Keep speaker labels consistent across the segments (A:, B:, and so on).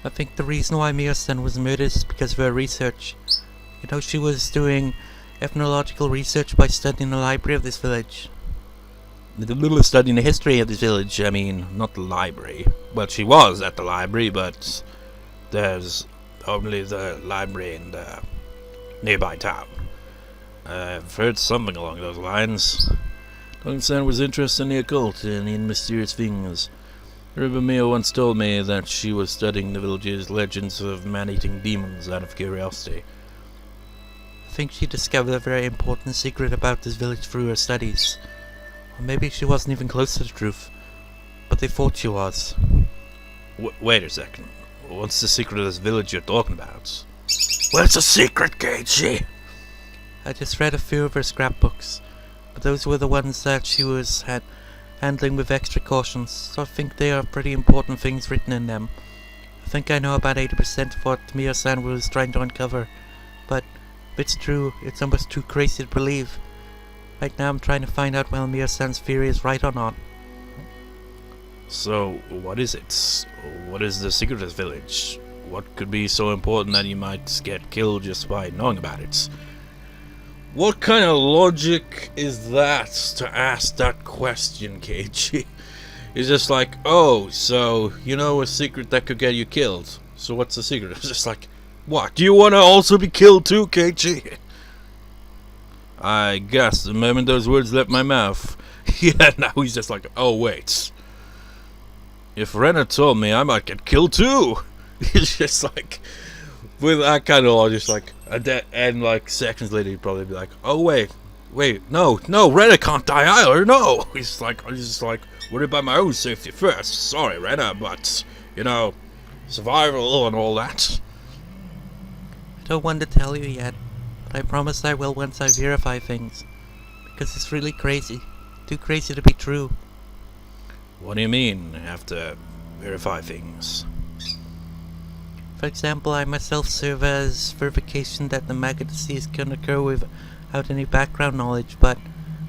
A: I think the reason why Miya-san was murdered is because of her research. You know, she was doing ethnological research by studying the library of this village.
B: Studying the history of this village, I mean, not the library. Well, she was at the library, but there's only the library in the nearby town. I've heard something along those lines. Tong-san was interested in the occult and in mysterious things. Miya once told me that she was studying the village's legends of man-eating demons out of curiosity.
A: I think she discovered a very important secret about this village through her studies. Or maybe she wasn't even close to the truth, but they thought she was.
B: Wait a second. What's the secret of this village you're talking about?
C: What's a secret, Keiichi?
A: I just read a few of her scrapbooks, but those were the ones that she was handling with extra cautions, so I think they are pretty important things written in them. I think I know about 80% of what Miya-san was trying to uncover, but if it's true, it's almost too crazy to believe. Right now I'm trying to find out whether Miya-san's theory is right or not.
B: So, what is it? What is the secret of this village? What could be so important that you might get killed just by knowing about it? What kind of logic is that to ask that question, Keiichi? It's just like, oh, so you know a secret that could get you killed. So what's the secret? It's just like, what? Do you want to also be killed too, Keiichi? I guess the moment those words left my mouth, yeah, now he's just like, oh wait. If Rena told me, I might get killed too. He's just like, with that kind of logic, just like, and like seconds later he'd probably be like, oh wait, no, Rena can't die either, no. He's just like, worry about my own safety first. Sorry, Rena, but, you know, survival and all that.
A: I don't want to tell you yet, but I promise I will once I verify things. Because it's really crazy. Too crazy to be true.
B: What do you mean, have to verify things?
A: For example, I myself serve as verification that the maggot disease can occur without any background knowledge, but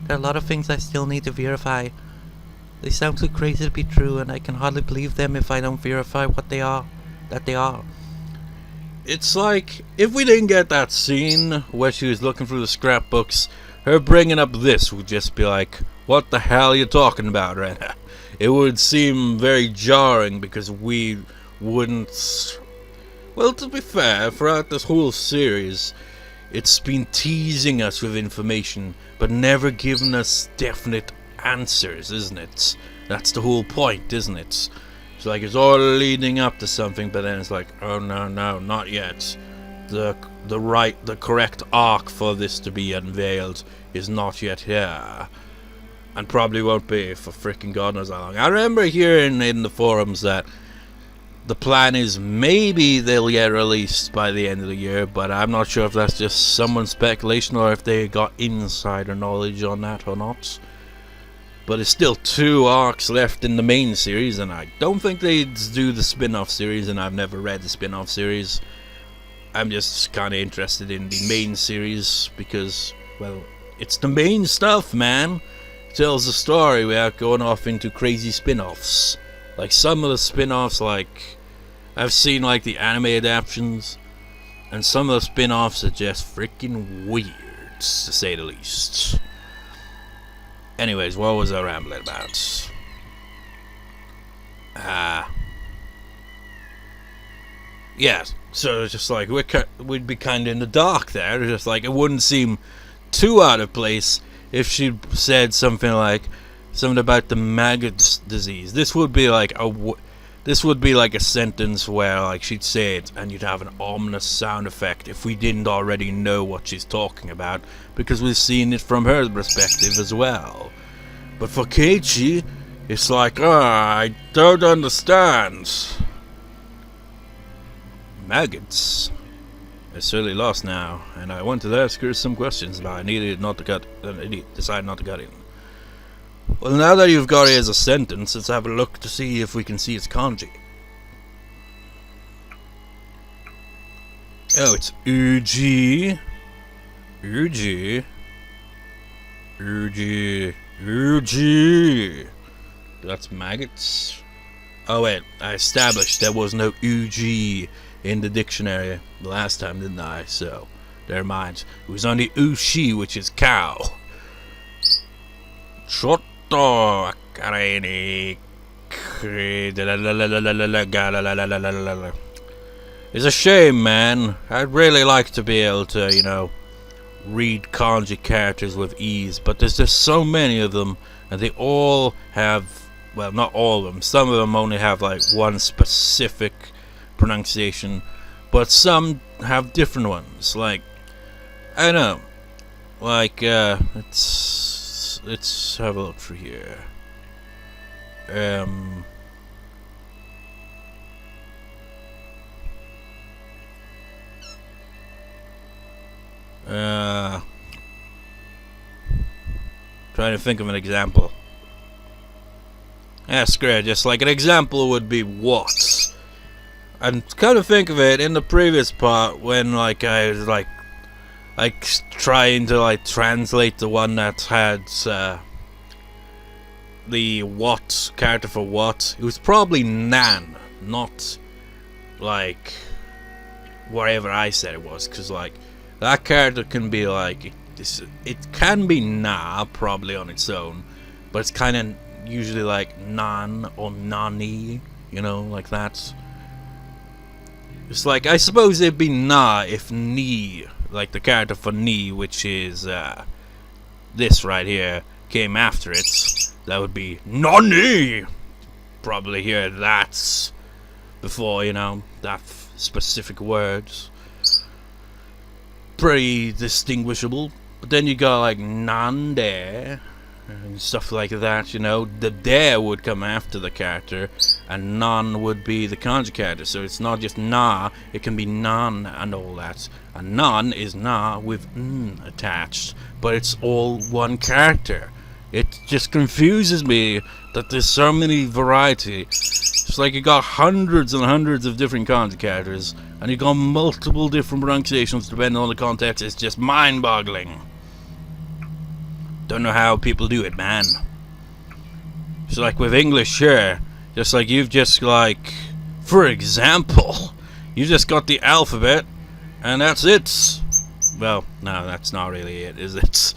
A: there are a lot of things I still need to verify. They sound too crazy to be true, and I can hardly believe them if I don't verify that they are.
B: It's like, if we didn't get that scene where she was looking through the scrapbooks, her bringing up this would just be like, what the hell are you talking about, Rena? It would seem very jarring because we wouldn't... Well, to be fair, throughout this whole series, it's been teasing us with information, but never giving us definite answers, isn't it? That's the whole point, isn't it? It's like it's all leading up to something, but then it's like, oh no, not yet. The correct arc for this to be unveiled is not yet here. And probably won't be for freaking God knows how long. I remember hearing in the forums that the plan is maybe they'll get released by the end of the year, but I'm not sure if that's just someone's speculation or if they got insider knowledge on that or not. But it's still 2 arcs left in the main series, and I don't think they'd do the spin-off series, and I've never read the spin-off series. I'm just kind of interested in the main series because, well, it's the main stuff, man. It tells the story without going off into crazy spin-offs. Like some of the spin-offs, like I've seen like the anime adaptations, and some of the spin-offs are just freaking weird, to say the least. Anyways, what was I rambling about? Yeah, so it's just like we'd be kind of in the dark there. Just like it wouldn't seem too out of place if she'd said something about the maggot disease. This would be like a sentence where like she'd say it and you'd have an ominous sound effect if we didn't already know what she's talking about, because we've seen it from her perspective as well. But for Keiichi, it's like, I don't understand. Maggots. They're certainly lost now, and I wanted to ask her some questions, but I decided not to cut in. Well, now that you've got it as a sentence, let's have a look to see if we can see its kanji. Oh, it's Uji. Uji. That's maggots. Oh wait, I established there was no UG in the dictionary the last time, didn't I? So, never mind. It was only Ushi, which is cow. Chotto Kareni. It's a shame, man. I'd really like to be able to, you know, read kanji characters with ease, but there's just so many of them, and they all have, well, not all of them, some of them only have like one specific pronunciation, but some have different ones. Like, I don't know, like, let's have a look through here. Trying to think of an example. Yeah, screw it. Just like an example would be what? And come to think of it, in the previous part, when like I was like trying to like translate the one that had the what character for what, it was probably Nan, not like whatever I said it was, because like that character can be like this. It can be Na probably on its own, but it's kind of usually like Nan or Nani, you know, like that. It's like, I suppose it'd be Na if Ni, like the character for Ni, which is this right here, came after it. That would be Nani. Probably hear that before, you know, that specific words. Pretty distinguishable. But then you got like Nande and stuff like that, you know. The dare would come after the character, and Nan would be the kanji character. So it's not just Na, it can be Nan and all that. And Nan is Na with N attached, but it's all one character. It just confuses me that there's so many variety. It's like you got hundreds and hundreds of different kanji characters, and you got multiple different pronunciations depending on the context. It's just mind-boggling. Don't know how people do it, man. It's like with English, sure. Just like you've just like, for example, you just got the alphabet, and that's it. Well, no, that's not really it, is it?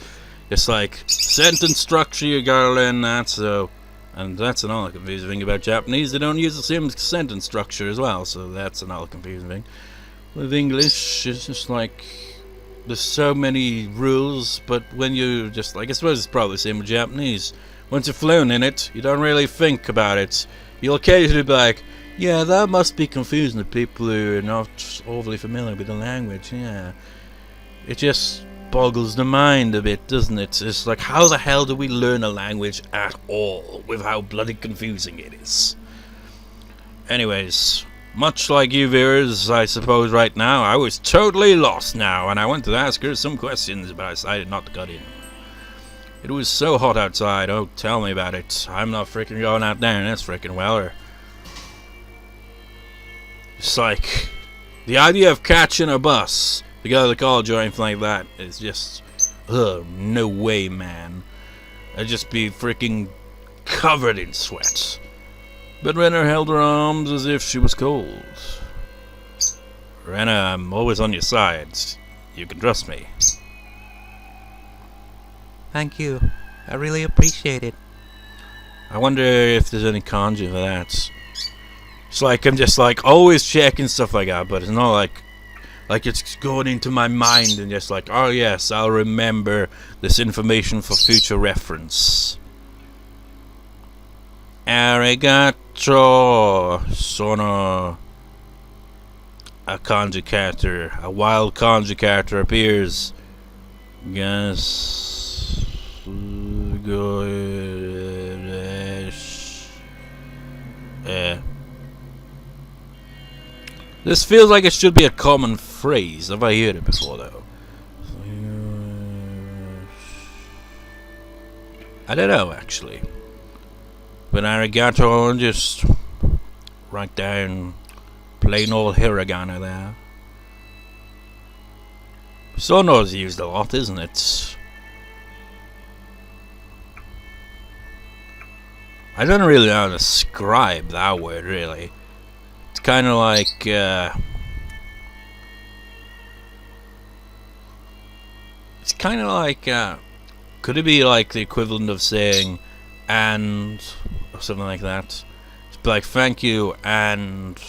B: It's like sentence structure, you gotta learn that. So, and that's another confusing thing about Japanese. They don't use the same sentence structure as well. So that's another confusing thing. With English, it's just like there's so many rules, but when you just like, I suppose it's probably the same with Japanese. Once you're fluent in it, you don't really think about it. You'll occasionally be like, yeah, that must be confusing to people who are not overly familiar with the language. Yeah, it just boggles the mind a bit, doesn't it? It's like, how the hell do we learn a language at all with how bloody confusing it is? Anyways, much like you viewers, I suppose right now, I was totally lost now, and I went to ask her some questions, but I decided not to cut in. It was so hot outside, oh, tell me about it. I'm not freaking going out there in this freaking weather. It's like, the idea of catching a bus to go to the college or anything like that is just, ugh, no way, man. I'd just be freaking covered in sweat. But Rena held her arms as if she was cold. Rena, I'm always on your side. You can trust me.
A: Thank you. I really appreciate it.
B: I wonder if there's any kanji for that. It's like I'm just like always checking stuff like that, but it's not like it's going into my mind and just like, oh yes, I'll remember this information for future reference. Arigato. Sono. A kanji character, a wild kanji character appears. Yes. This feels like it should be a common phrase. Have I heard it before though? I don't know actually. But arigato, just write down plain old hiragana there. Sono's used a lot, isn't it? I don't really know how to describe that word, really. It's kind of like, could it be like the equivalent of saying and, or something like that? It's like thank you and,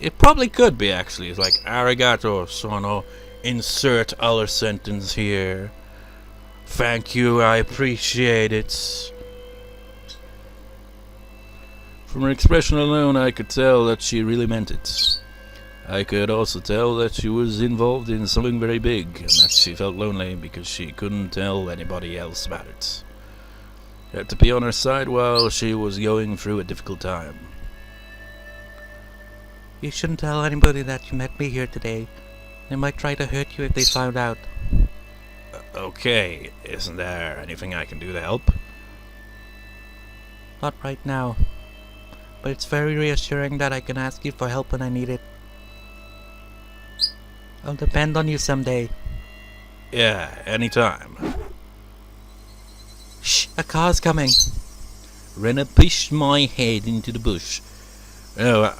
B: it probably could be actually. It's like arigato sono, insert other sentence here. Thank you, I appreciate it. From her expression alone, I could tell that she really meant it. I could also tell that she was involved in something very big, and that she felt lonely because she couldn't tell anybody else about it. She had to be on her side while she was going through a difficult time.
A: You shouldn't tell anybody that you met me here today. They might try to hurt you if they found out.
B: Okay, isn't there anything I can do to help?
A: Not right now. But it's very reassuring that I can ask you for help when I need it. I'll depend on you someday.
B: Yeah, anytime.
A: Shh! A car's coming!
B: Rena pushed my head into the bush. No,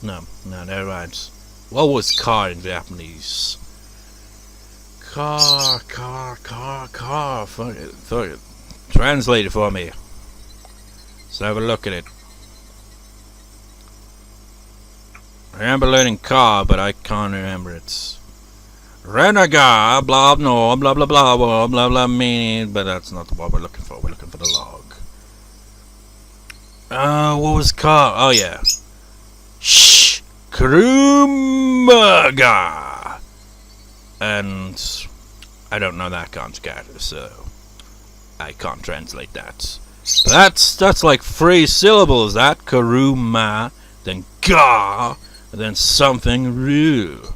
B: no, never mind. What was car in Japanese? Car. Fuck it. Translate it for me. Let's have a look at it. I remember learning car, but I can't remember it. Renaga, blah no, blah blah blah blah blah blah meaning, but that's not what we're looking for. We're looking for the log. What was car? Oh yeah. Shh, Krumaga. And I don't know that conjugate, so I can't translate that. That's like 3 syllables. That Karuma, then ga, and then something ru.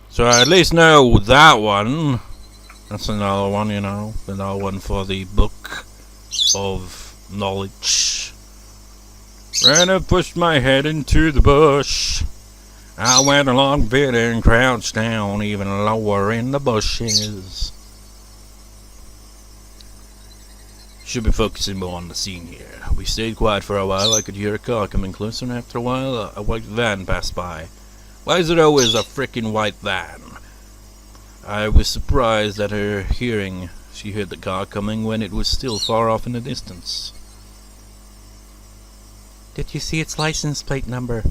B: So I at least know that one. That's another one, you know. Another one for the book of knowledge. Rena pushed my head into the bush. I went along bit and crouched down even lower in the bushes. Should be focusing more on the scene here. We stayed quiet for a while. I could hear a car coming closer, and after a while, a white van passed by. Why is it always a frickin' white van? I was surprised at her hearing. She heard the car coming when it was still far off in the distance.
A: Did you see its license plate number?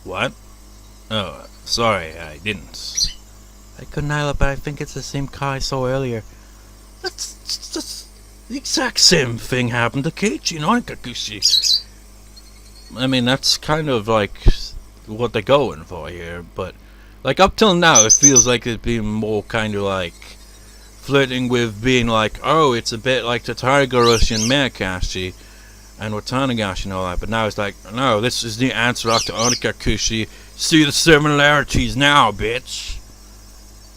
B: What? Oh, sorry, I didn't.
A: I couldn't either, but I think it's the same car I saw earlier.
B: That's the exact same thing happened to Keiichi and Higurashi. I mean, that's kind of like what they're going for here, but like up till now, it feels like it's been more kind of like flirting with being like, oh, it's a bit like the Higurashi and Miyakashi and Watanagashi and all that, but now it's like, no, this is the answer to Higurashi. See the similarities now, bitch.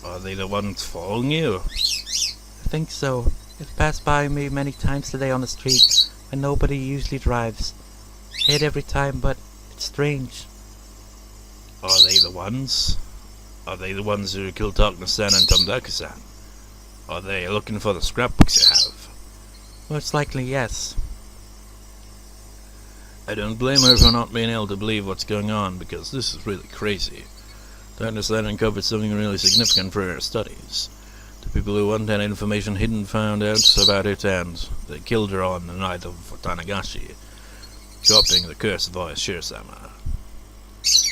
B: Are they the ones following you?
A: I think so. It passed by me many times today on the street, and nobody usually drives. I hit every time, but it's strange.
B: Are they the ones? Are they the ones who killed Takano-san and Tomodaka-san? Are they looking for the scrapbooks you have?
A: Most likely, yes.
B: I don't blame her for not being able to believe what's going on, because this is really crazy. Takano-san uncovered something really significant for her studies. The people who wanted that information hidden found out about it, and they killed her on the night of Watanagashi, dropping the curse of oyashiro-sama.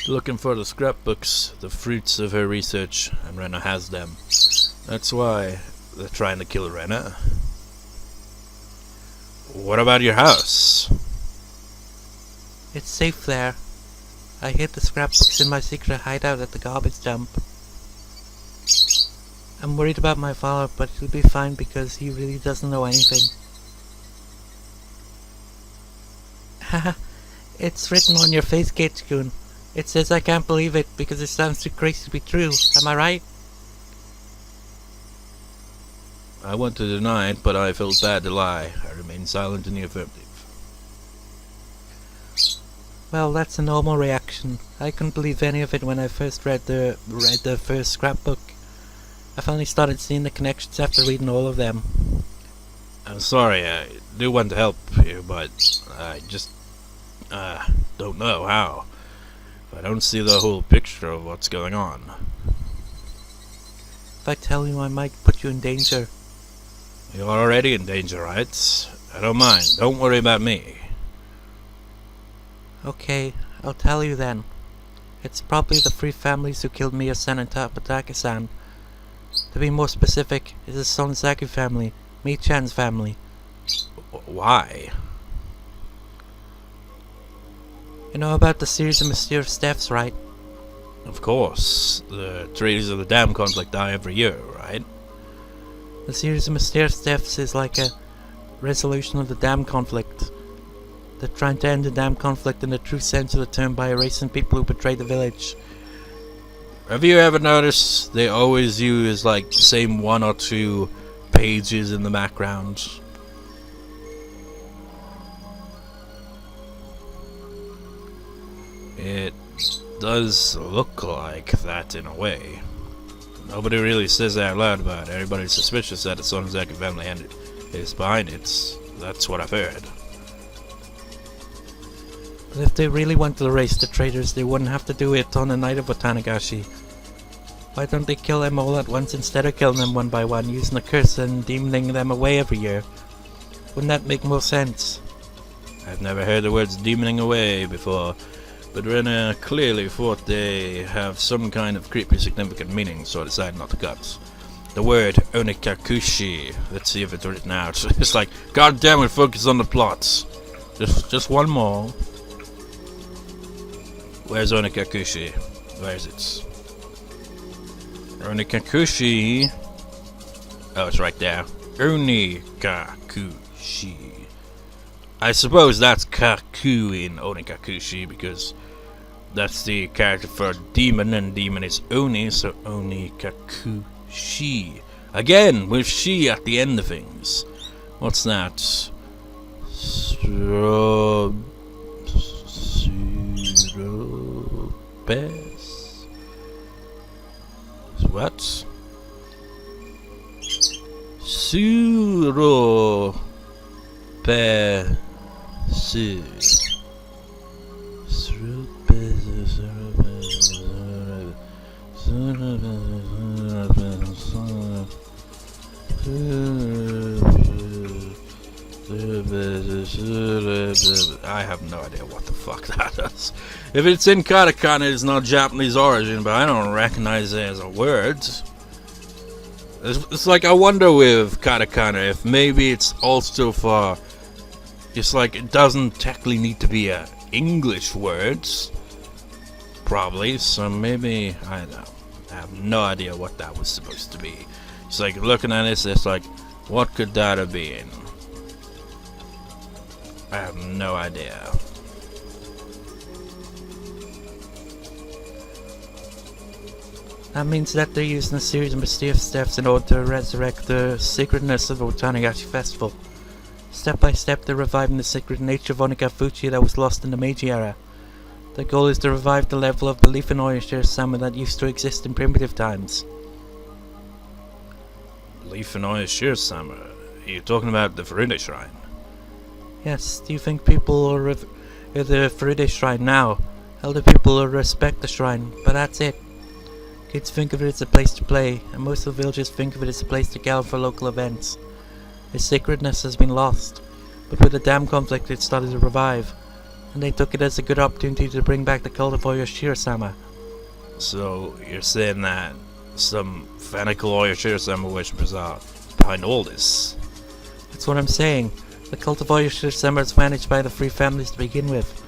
B: Looking for the scrapbooks, the fruits of her research, and Rena has them. That's why they're trying to kill Rena. What about your house?
A: It's safe there. I hid the scrapbooks in my secret hideout at the garbage dump. I'm worried about my father, but he'll be fine because he really doesn't know anything. Haha, it's written on your face, Keiichi-kun. It says I can't believe it because it sounds too crazy to be true. Am I right?
B: I want to deny it, but I felt bad to lie. I remained silent in the affirmative.
A: Well, that's a normal reaction. I couldn't believe any of it when I first read the first scrapbook. I finally started seeing the connections after reading all of them.
B: I'm sorry, I do want to help you, but I just don't know how. I don't see the whole picture of what's going on.
A: If I tell you, I might put you in danger.
B: You're already in danger, right? I don't mind. Don't worry about me.
A: Okay, I'll tell you then. It's probably the three families who killed Miya-san and Tapataka-san. To be more specific, it's the Sonzaki family, Mi-chan's family.
B: Why?
A: You know about the series of mysterious deaths, right?
B: Of course. The treaties of the dam conflict die every year, right?
A: The series of mysterious deaths is like a resolution of the dam conflict. They're trying to end the dam conflict in the true sense of the term by erasing people who betrayed the village.
B: Have you ever noticed they always use like the same one or two pages in the background? It does look like that in a way. Nobody really says that out loud, but everybody's suspicious that it's Sonzaki family and is behind it. That's what I've heard.
A: But if they really want to erase the traitors, they wouldn't have to do it on the night of Otanagashi. Why don't they kill them all at once instead of killing them one by one, using a curse and demoning them away every year? Wouldn't that make more sense?
B: I've never heard the words demoning away before, but Rena clearly thought they have some kind of creepy significant meaning, so I decided not to cut. The word onikakushi, let's see if it's written out. It's like, god damn it, focus on the plots. Just one more. Where's onikakushi? Where is it? Onikakushi. Oh, it's right there. Onikakushi. I suppose that's Kaku in Onikakushi because that's the character for demon, and demon is Oni, so Onikakushi. Again, with she at the end of things. What's that? What? I have no idea what the fuck that is. If it's in katakana, it's not Japanese origin, but I don't recognize it as a word. It's like, I wonder with katakana if maybe it's also for, it's like it doesn't technically need to be a English words, probably, so maybe, I don't know. I have no idea what that was supposed to be. It's like, looking at this, it's like, what could that have been? I have no idea.
A: That means that they're using a series of mysterious steps in order to resurrect the sacredness of the Otanagashi festival. Step by step, they're reviving the sacred nature of Onikafuchi that was lost in the Meiji era. The goal is to revive the level of belief in oyashiro-sama that used to exist in primitive times.
B: Belief in oyashiro-sama? Are you talking about the Furude Shrine?
A: Yes, do you think people are at the Furude Shrine now? Elder people will respect the shrine, but that's it. Kids think of it as a place to play, and most of the villagers think of it as a place to gather for local events. Its sacredness has been lost, but with the dam conflict it started to revive, and they took it as a good opportunity to bring back the cult of oyashiro-sama.
B: So, you're saying that some fanatical oyashiro-sama worshippers are behind all this?
A: That's what I'm saying. The cult of oyashiro-sama is managed by the three families to begin with.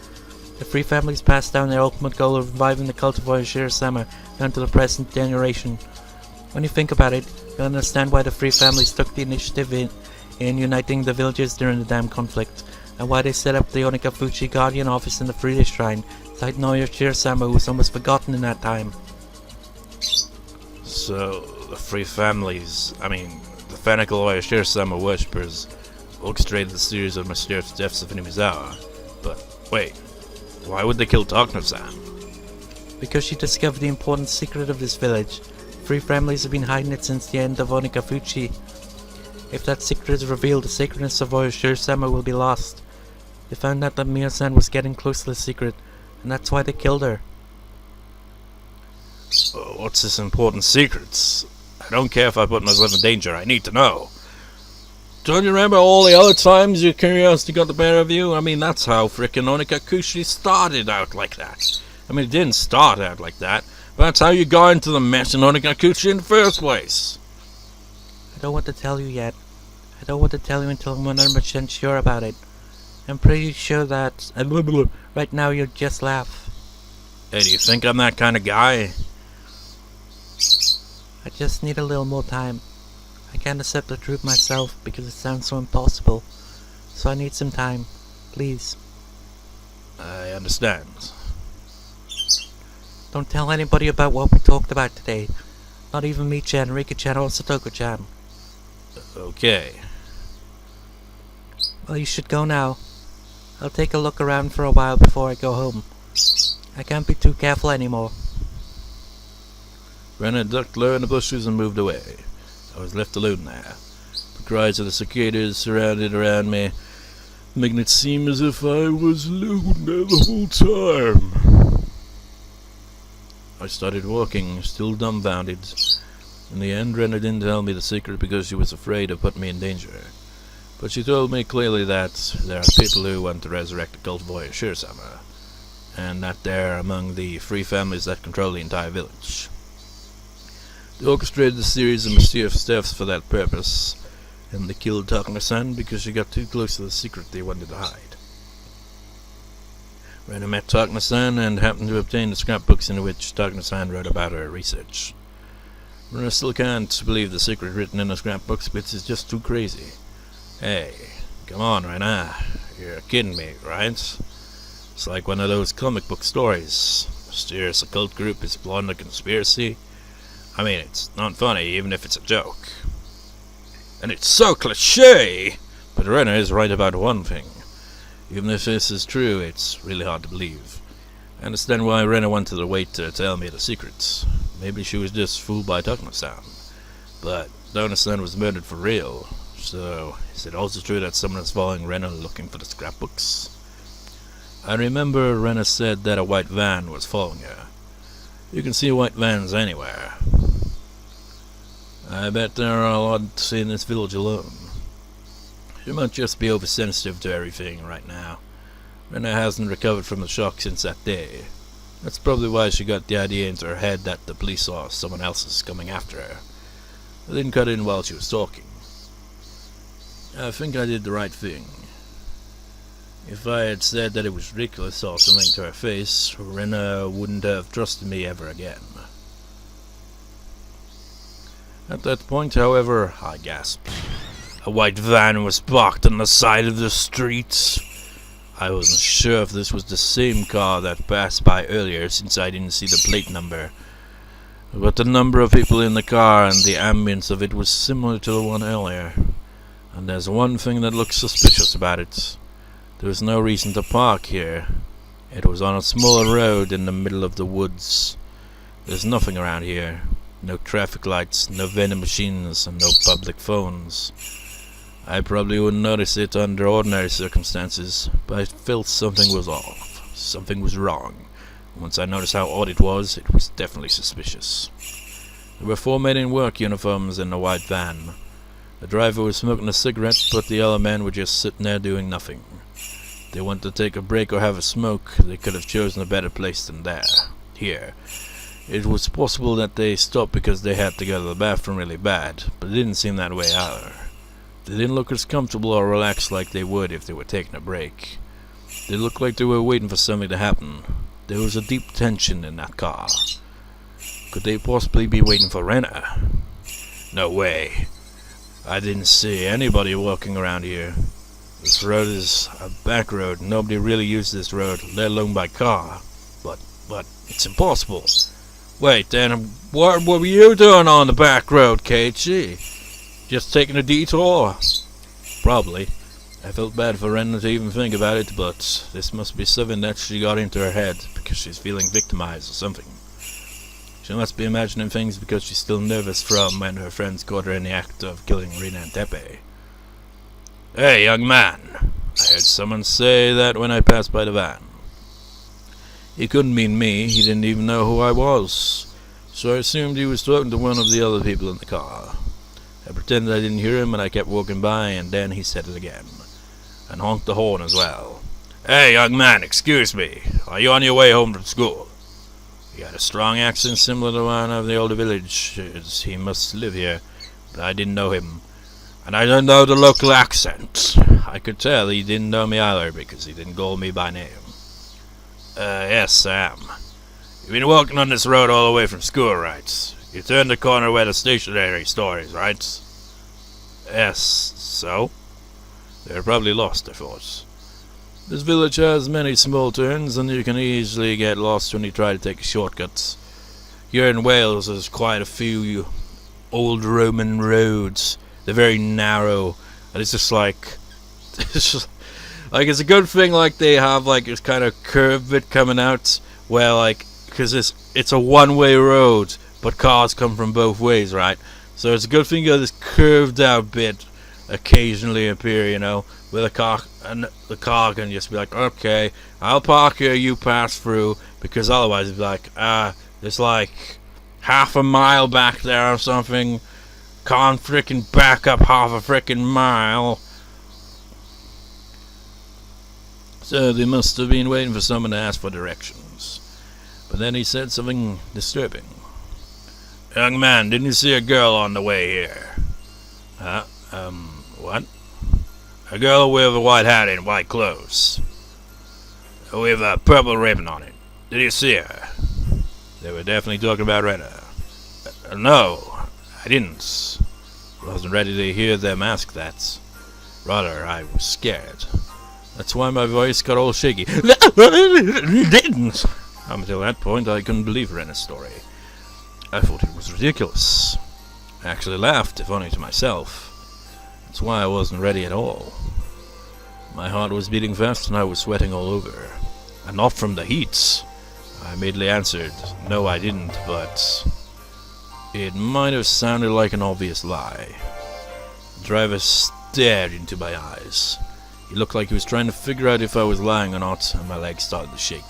A: The three families passed down their ultimate goal of reviving the cult of oyashiro-sama down to the present generation. When you think about it, you'll understand why the three families took the initiative in uniting the villagers during the dam conflict, and why they set up the Onikafuchi Guardian Office in the Furude Shrine, citing oyashiro-sama who was almost forgotten in that time.
B: So, the three families, the fanatical oyashiro-sama worshippers orchestrated the series of mysterious deaths of Inimizawa. But, wait, why would they kill Takano-san?
A: Because she discovered the important secret of this village. Three families have been hiding it since the end of Onikafuchi. If that secret is revealed, the sacredness of oyashiro-sama will be lost. They found out that Mio-san was getting close to the secret, and that's why they killed her.
B: What's this important secret? I don't care if I put myself in danger, I need to know. Don't you remember all the other times your curiosity got the better of you? I mean, that's how frickin' Onikakushi started out like that. I mean, it didn't start out like that, but that's how you got into the mess in Onikakushi in the first place.
A: I don't want to tell you yet. I don't want to tell you until I'm 100% sure about it. I'm pretty sure that... right now you'll just laugh.
B: Hey, do you think I'm that kind of guy?
A: I just need a little more time. I can't accept the truth myself because it sounds so impossible. So I need some time. Please.
B: I understand.
A: Don't tell anybody about what we talked about today. Not even me-chan, Rika-chan, or Satoko-chan.
B: Okay.
A: Well, you should go now. I'll take a look around for a while before I go home. I can't be too careful anymore.
B: Rena ducked low in the bushes and moved away. I was left alone there. The cries of the cicadas surrounded around me, making it seem as if I was alone there the whole time. I started walking, still dumbfounded. In the end, Rena didn't tell me the secret because she was afraid of putting me in danger. But she told me clearly that there are people who want to resurrect the cult of oyashiro-sama, and that they're among the 3 families that control the entire village. They orchestrated a series of mysterious deaths for that purpose, and they killed Takano-san because she got too close to the secret they wanted to hide. Rena met Takano-san and happened to obtain the scrapbooks in which Takano-san wrote about her research. Rena still can't believe the secret written in the scrapbooks, but it's just too crazy. Hey, come on, Rena. You're kidding me, right? It's like one of those comic book stories. Mysterious occult group is plotting a conspiracy. I mean, it's not funny, even if it's a joke. And it's so cliché! But Rena is right about one thing. Even if this is true, it's really hard to believe. I understand why Rena wanted to wait to tell me the secrets. Maybe she was just fooled by Takano-san. But Takano-san was murdered for real. So, is it also true that someone is following Rena looking for the scrapbooks? I remember Rena said that a white van was following her. You can see white vans anywhere. I bet there are a lot in this village alone. She might just be oversensitive to everything right now. Rena hasn't recovered from the shock since that day. That's probably why she got the idea into her head that the police saw someone else is coming after her. They didn't cut in while she was talking. I think I did the right thing. If I had said that it was ridiculous or something to her face, Rena wouldn't have trusted me ever again. At that point, however, I gasped. A white van was parked on the side of the street. I wasn't sure if this was the same car that passed by earlier since I didn't see the plate number. But the number of people in the car and the ambience of it was similar to the one earlier. And there's one thing that looks suspicious about it. There was no reason to park here. It was on a smaller road in the middle of the woods. There's nothing around here. No traffic lights, no vending machines, and no public phones. I probably wouldn't notice it under ordinary circumstances, but I felt something was off. Something was wrong. Once I noticed how odd it was definitely suspicious. There were 4 men in work uniforms in the white van. The driver was smoking a cigarette, but the other men were just sitting there doing nothing. If they wanted to take a break or have a smoke, they could have chosen a better place than there. Here. It was possible that they stopped because they had to go to the bathroom really bad, but it didn't seem that way either. They didn't look as comfortable or relaxed like they would if they were taking a break. They looked like they were waiting for something to happen. There was a deep tension in that car. Could they possibly be waiting for Rena? No way. I didn't see anybody walking around here. This road is a back road. Nobody really uses this road, let alone by car. But it's impossible. Wait, then, what were you doing on the back road, Keiichi? Just taking a detour? Probably. I felt bad for Rena to even think about it, but this must be something that she got into her head because she's feeling victimized or something. She must be imagining things because she's still nervous from when her friends caught her in the act of killing Rena and Tepe. Hey, young man! I heard someone say that when I passed by the van. He couldn't mean me, he didn't even know who I was, so I assumed he was talking to one of the other people in the car. I pretended I didn't hear him and I kept walking by, and then he said it again, and honked the horn as well. Hey, young man, excuse me, are you on your way home from school? He had a strong accent similar to one of the older villagers. He must live here, but I didn't know him, and I don't know the local accent. I could tell he didn't know me either because he didn't call me by name. Yes, I am. You've been walking on this road all the way from school, right? You turned the corner where the stationery store is, right? Yes, so? They're probably lost, I thought. This village has many small turns, and you can easily get lost when you try to take shortcuts. Here in Wales, there's quite a few old Roman roads. They're very narrow, and it's just like... it's a good thing, like, they have, like, this kind of curved bit coming out, where, like, because it's a one-way road, but cars come from both ways, right? So it's a good thing you got this curved out bit occasionally appear, you know, where the car can just be like, okay, I'll park here, you pass through, because otherwise it'd be like, there's like half a mile back there or something, can't frickin' back up half a frickin' mile. So they must have been waiting for someone to ask for directions. But then he said something disturbing. Young man, didn't you see a girl on the way here? What? A girl with a white hat and white clothes. With a purple ribbon on it. Did you see her? They were definitely talking about Rena. No, I didn't. I wasn't ready to hear them ask that. Rather, I was scared. That's why my voice got all shaky. Didn't! Up until that point, I couldn't believe Rena's story. I thought it was ridiculous. I actually laughed, if only to myself. That's why I wasn't ready at all. My heart was beating fast and I was sweating all over. And not from the heat. I immediately answered, no I didn't, but... It might have sounded like an obvious lie. The driver stared into my eyes. He looked like he was trying to figure out if I was lying or not, and my legs started to shake.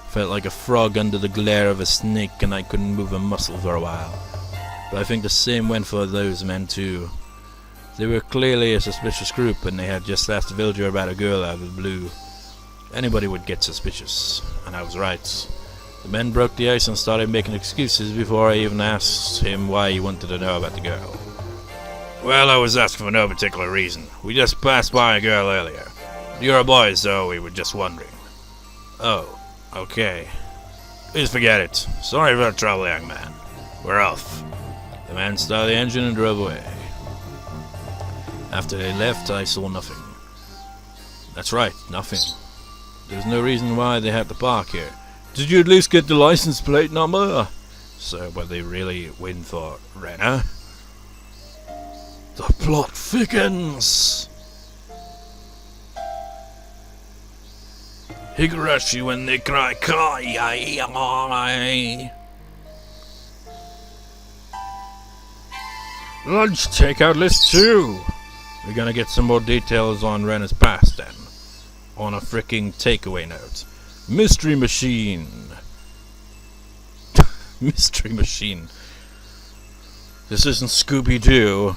B: Felt like a frog under the glare of a snake, and I couldn't move a muscle for a while. But I think the same went for those men too. They were clearly a suspicious group, and they had just asked a villager about a girl out of the blue. Anybody would get suspicious, and I was right. The men broke the ice and started making excuses before I even asked him why he wanted to know about the girl. Well, I was asking for no particular reason. We just passed by a girl earlier. You're a boy, so we were just wondering. Oh, okay. Please forget it. Sorry for the trouble, young man. We're off. The man started the engine and drove away. After they left, I saw nothing. That's right, nothing. There was no reason why they had to park here. Did you at least get the license plate number? So, were they really waiting for Rena? The plot thickens! Higurashi when they cry Keiichi. Lunch takeout list 2. We're gonna get some more details on Rena's past then. On a freaking takeaway note. Mystery machine. Mystery machine. This isn't Scooby-Doo.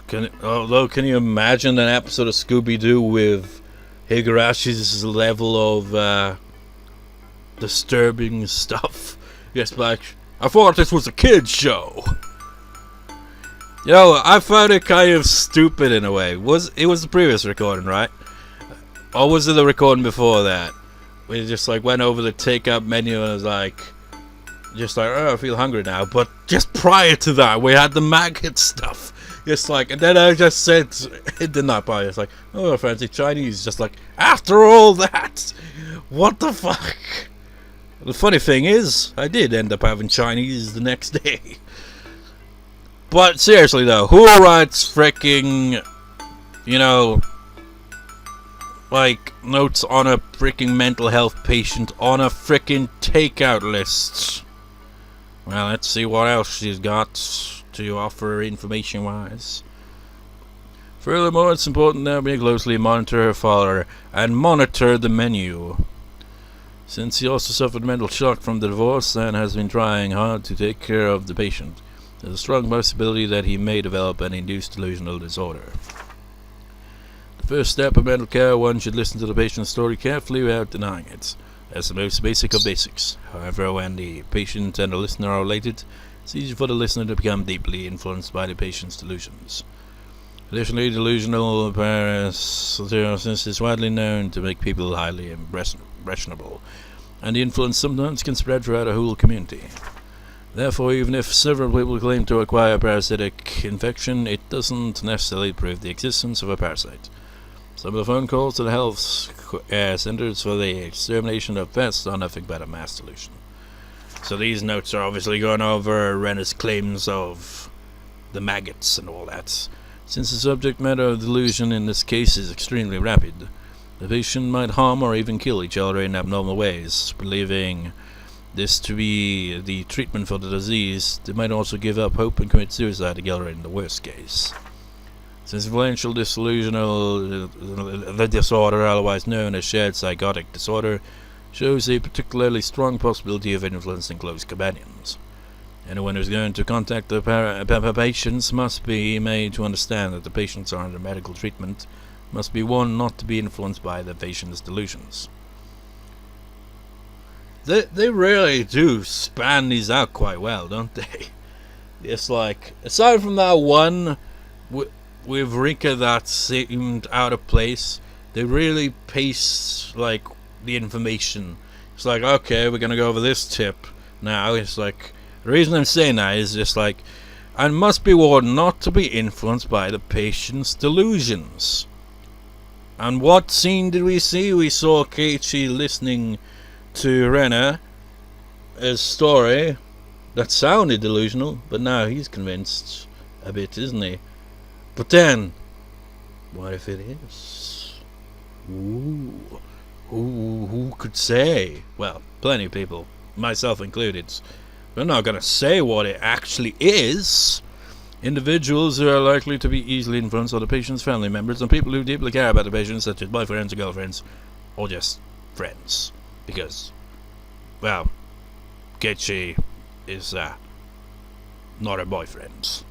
B: Can you imagine an episode of Scooby-Doo with Higurashi's level of disturbing stuff? Yes, like, I thought this was a kid's show. Yo, I found it kind of stupid in a way. It was the previous recording, right? Or was it the recording before that? We just like went over the takeout menu and was like, oh, I feel hungry now. But just prior to that, we had the maggot stuff. Just like, and then I just said, it did not buy. It's like, oh, fancy Chinese. Just like, after all that, what the fuck? The funny thing is, I did end up having Chinese the next day. But seriously though, who writes freaking, like notes on a freaking mental health patient on a freaking takeout list. Well, let's see what else she's got to offer information wise. Furthermore, it's important that we closely monitor her father and monitor the menu. Since he also suffered mental shock from the divorce and has been trying hard to take care of the patient, there's a strong possibility that he may develop an induced delusional disorder. The first step of mental care, one should listen to the patient's story carefully without denying it. That's the most basic of basics. However, when the patient and the listener are related, it's easy for the listener to become deeply influenced by the patient's delusions. Additionally, delusional paralysis is widely known to make people highly impressionable, and the influence sometimes can spread throughout a whole community. Therefore, even if several people claim to acquire a parasitic infection, it doesn't necessarily prove the existence of a parasite. Some of the phone calls to the health centers for the extermination of pests are nothing but a mass delusion. So these notes are obviously going over Rena's claims of the maggots and all that. Since the subject matter of delusion in this case is extremely rapid, the patient might harm or even kill each other in abnormal ways. Believing this to be the treatment for the disease, they might also give up hope and commit suicide together in the worst case. Since influential delusional the disorder, otherwise known as shared psychotic disorder, shows a particularly strong possibility of influencing close companions. Anyone who's going to contact the patients must be made to understand that the patients are under medical treatment, must be warned not to be influenced by the patient's delusions. They really do span these out quite well, don't they? It's like, aside from that one with Rika that seemed out of place, they really pace like the information. It's like, okay, we're gonna go over this tip now. It's like, the reason I'm saying that is just like, and must be warned not to be influenced by the patient's delusions. And what scene did we see? We saw Keiichi listening to Rena's story that sounded delusional, but now he's convinced a bit, isn't he? But then, what if it is? Ooh, who could say? Well, plenty of people, myself included. We're not going to say what it actually is. Individuals who are likely to be easily influenced are the patient's family members and people who deeply care about the patient, such as boyfriends or girlfriends, or just friends. Because, well, Keiichi is not her boyfriend.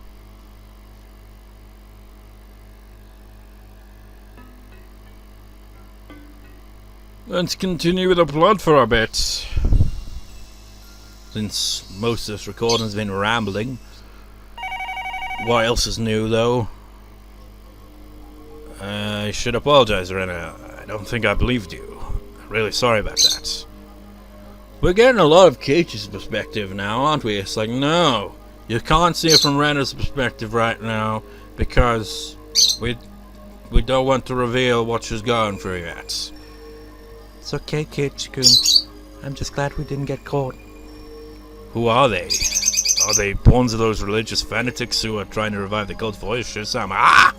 B: Let's continue with the plot for a bit. Since most of this recording has been rambling. What else is new, though? I should apologize, Rena. I don't think I believed you. Really sorry about that. We're getting a lot of Keiichi's perspective now, aren't we? It's like, no, you can't see it from Rena's perspective right now because we don't want to reveal what she's going through yet.
A: It's okay, Keiichi-kun. I'm just glad we didn't get caught.
B: Who are they? Are they pawns of those religious fanatics who are trying to revive the cult for oyashiro-sama? Ah!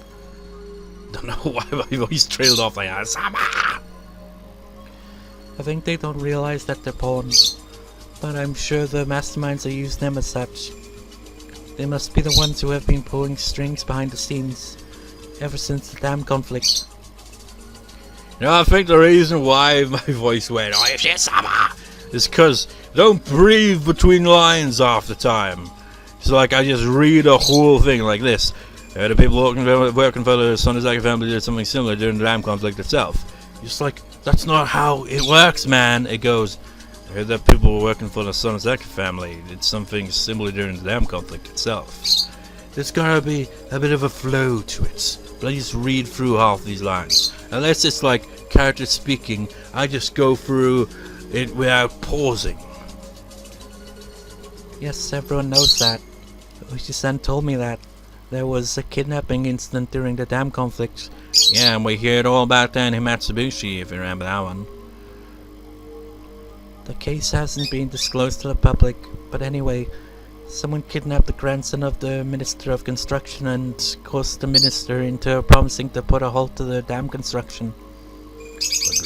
B: Don't know why my voice trailed off like that. Sama!
A: I think they don't realize that they're pawns, but I'm sure the masterminds are using them as such. They must be the ones who have been pulling strings behind the scenes ever since the damn conflict.
B: You know, I think the reason why my voice went oyashiro-sama is because I don't breathe between lines half the time. It's like I just read a whole thing like this. The people working for the Sonozaki family did something similar during the damn conflict itself. Just like, that's not how it works, man. It goes, I heard that people working for the Sonozaki family did something similar during the damn conflict itself. There's gotta be a bit of a flow to it. But I just read through half these lines. Unless it's like character speaking, I just go through it without pausing.
A: Yes, everyone knows that. Uchi-san told me that. There was a kidnapping incident during the dam conflict.
B: Yeah, and we heard all about that in Himatsubushi, if you remember that one.
A: The case hasn't been disclosed to the public, but anyway, someone kidnapped the grandson of the Minister of Construction and coerced the minister into promising to put a halt to the dam construction.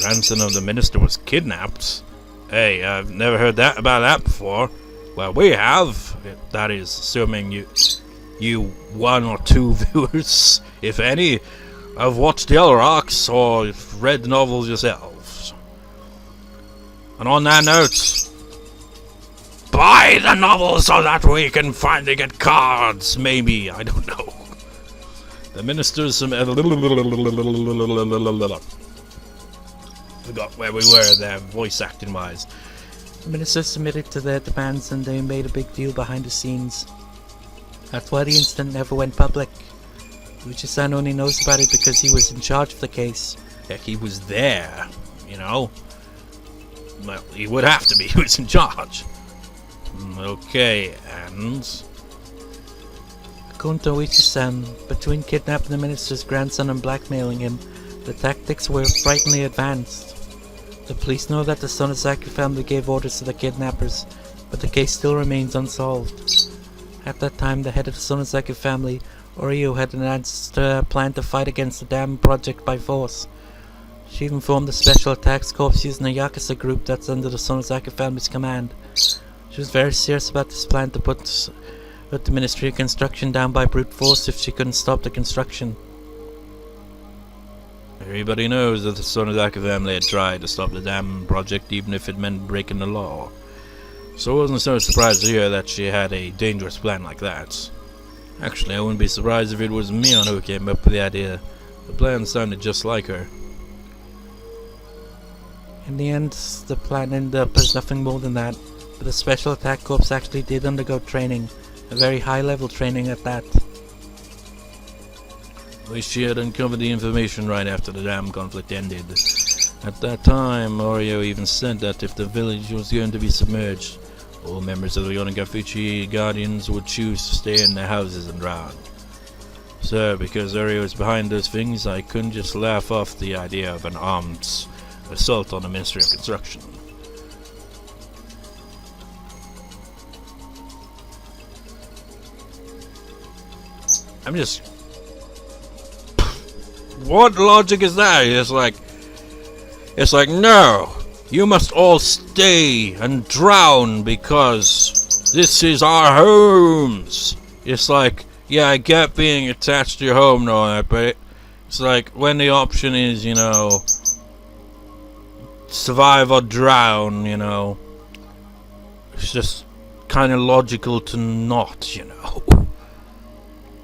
B: grandson of the minister was kidnapped? Hey, I've never heard about that before. Well, we have. That is, assuming you one or two viewers, if any, have watched Yellow Rocks or read the novels yourselves. And on that note, buy the novel so that we can finally get cards, maybe. I don't know. The minister's forgot where we were there, voice acting wise.
A: The minister submitted to their demands and they made a big deal behind the scenes. That's why the incident never went public. Uchi-san only knows about it because he was in charge of the case.
B: Heck, he was there, you know. Well, he would have to be, he was in charge. Okay, and...
A: According to Uchi-san, between kidnapping the minister's grandson and blackmailing him, the tactics were frighteningly advanced. The police know that the Sonozaki family gave orders to the kidnappers, but the case still remains unsolved. At that time, the head of the Sonozaki family, Oryo, had announced a plan to fight against the dam project by force. She even formed a special attacks corps using a Yakuza group that's under the Sonozaki family's command. She was very serious about this plan to put the Ministry of Construction down by brute force if she couldn't stop the construction.
B: Everybody knows that the Sonozaki family had tried to stop the dam project even if it meant breaking the law. So I wasn't so surprised to hear that she had a dangerous plan like that. Actually, I wouldn't be surprised if it was Mion who came up with the idea. The plan sounded just like her.
A: In the end, the plan ended up as nothing more than that, but the Special Attack Corps actually did undergo training, a very high-level training at that.
B: At least she had uncovered the information right after the dam conflict ended. At that time, Oreo even said that if the village was going to be submerged, all members of the Onagafuchi Guardians would choose to stay in their houses and drown. So, because Oreo is behind those things, I couldn't just laugh off the idea of an armed assault on the Ministry of Construction. I'm just... What logic is that? It's like, no, you must all stay and drown because this is our homes. It's like, yeah, I get being attached to your home and all that, but it's like when the option is, you know, survive or drown, you know, it's just kind of logical to not, you know.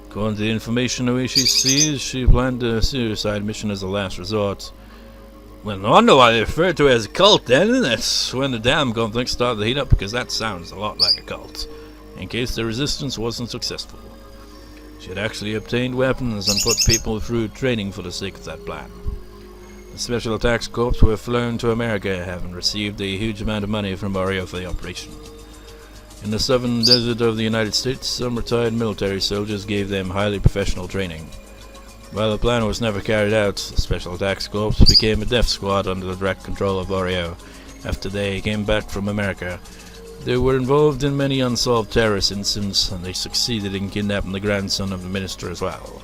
B: According to the information the way she sees, she planned a suicide mission as a last resort. Well, no wonder why they refer to it as a cult then, and that's when the damn conflict started to heat up, because that sounds a lot like a cult. In case the resistance wasn't successful. She had actually obtained weapons and put people through training for the sake of that plan. The Special Attacks Corps were flown to America, having received a huge amount of money from Oreo for the operation. In the southern desert of the United States, some retired military soldiers gave them highly professional training. While the plan was never carried out, the Special Attacks Corps became a death squad under the direct control of Oreo after they came back from America. They were involved in many unsolved terrorist incidents, and they succeeded in kidnapping the grandson of the minister as well.